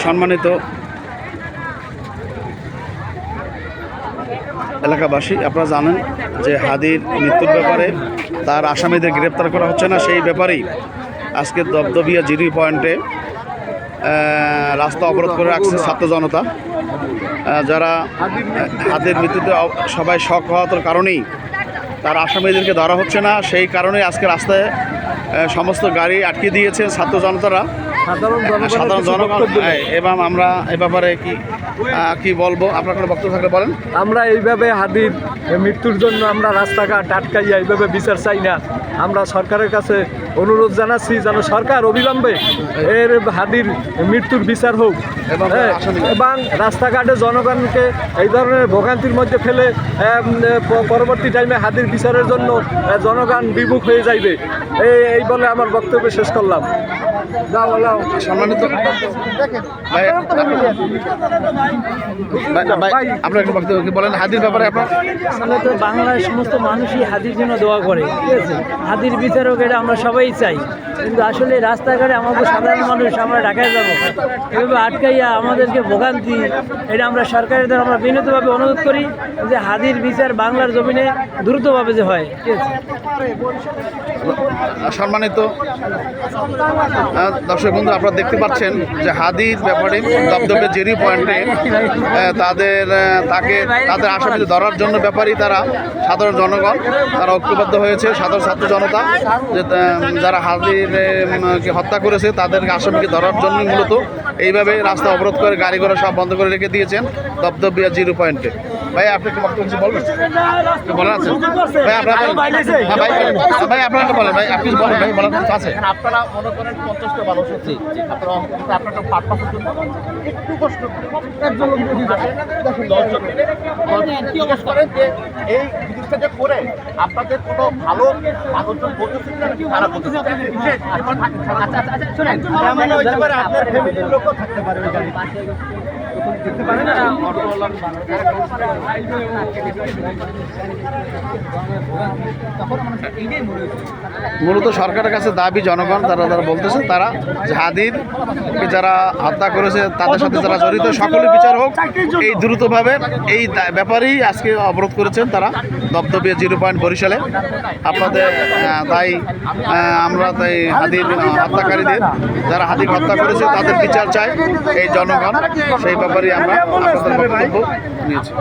সম্মানিত এলাকাবাসী, আপনারা জানেন যে হাদির মৃত্যুর ব্যাপারে তার আসামিদের গ্রেপ্তার করা হচ্ছে না, সেই ব্যাপারেই আজকে দপদপিয়া জিরো পয়েন্টে রাস্তা অবরোধ করে রাখছে ছাত্র জনতা। যারা হাদির মৃত্যুতে সবাই শক হওয়ার কারণেই তার আসামিদেরকে ধরা হচ্ছে না, সেই কারণে আজকে রাস্তায় সমস্ত গাড়ি আটকে দিয়েছেন ছাত্র জনতারা, সাধারণ জনগণ। এবং আমরা এ ব্যাপারে কি বলবো, আপনার কোনো বক্তব্য থাকলে বলেন। আমরা এইভাবে হাদির মৃত্যুর জন্য আমরা রাস্তাঘাট আটকাইয়া এইভাবে বিচার চাই না। আমরা সরকারের কাছে অনুরোধ জানাচ্ছি যেন সরকার অবিলম্বে এর হাদির মৃত্যুর বিচার হোক এবং রাস্তাঘাটে জনগণকে এই ধরনের ভোগান্তির মধ্যে ফেলে পরবর্তী টাইমে হাদির বিচারের জন্য জনগণ বিমুখ হয়ে যাইবে, এই বলে আমার বক্তব্য শেষ করলাম। সম্মানিত আপনার একটু বক্তব্য কি বলেন হাদির ব্যাপারে? আপনার আসলে তো বাংলার সমস্ত মানুষই হাদির জন্য দোয়া করে, ঠিক আছে, হাদির বিচারক এটা আমরা সবাই চাই, কিন্তু আসলে রাস্তাঘাটে আমাদের সাধারণ মানুষ আমরা ঢাকায় যাবো এভাবে আটকাইয়া আমাদেরকে ভোগান্তি, এটা আমরা সরকারের দ্বারা আমরা বিনীতভাবে অনুরোধ করি যে হাদির বিচার বাংলার জমিনে দ্রুতভাবে যে হয়, ঠিক আছে। সম্মানিত দর্শক বন্ধু, আপনারা দেখতে পাচ্ছেন যে হাদির ব্যাপারে দপদপে জেরি পয়েন্টে তাদের আসামিদের ধরার জন্য ব্যাপারেই তারা সাধারণ জনগণ তারা ঐক্যবদ্ধ হয়েছে, সাধারণ ছাত্র জনতা যে যারা হাদিরকে হত্যা করেছে তাদেরকে আসামিকে ধরার জন্যই মূলত এইভাবে রাস্তা অবরোধ করে গাড়ি ঘোড়া সব বন্ধ করে রেখে দিয়েছেন দপদপিয়া জিরো পয়েন্টে। ভাই আপনি একটু বক্তব্য বলবেন, বলার আছে ভাই? ভাই আপনারা বলেন, ভাই আপনি বলেন, ভাই বলার আছে? আপনারা মনে করেন 50টা মানুষ হচ্ছে, আপনারা পারপাসের জন্য একটু কষ্ট একজন লোক যদি দেখেন 10জন জিজ্ঞেস করেন যে এই জিনিসটা যে করে আপনাদের কোনো ভালো মানুষজন বলতেছেন না তারা বলতেছেন। আচ্ছা শুনেন, আপনার ফ্যামিলির লোকও থাকতে পারে ওই গাড়ি দেখতে পারেন না অটোওয়ালার মূলত সরকারের কাছে দাবি জনগণ তারা বলতেছে তারা যে হাদিরকে যারা হত্যা করেছে তাদের সাথে যারা জড়িত সকলের বিচার হোক এই দ্রুতভাবে, এই ব্যাপারেই আজকে অবরোধ করেছেন তারা দপদপিয়া জিরো পয়েন্ট বরিশালে। আপনাদের আমরা তাই হাদির হত্যাকারীদের যারা হাদির হত্যা করেছে তাদের বিচার চাই এই জনগণ, সেই ব্যাপারেই আমরা আপনাদের বক্তব্য নিয়েছি।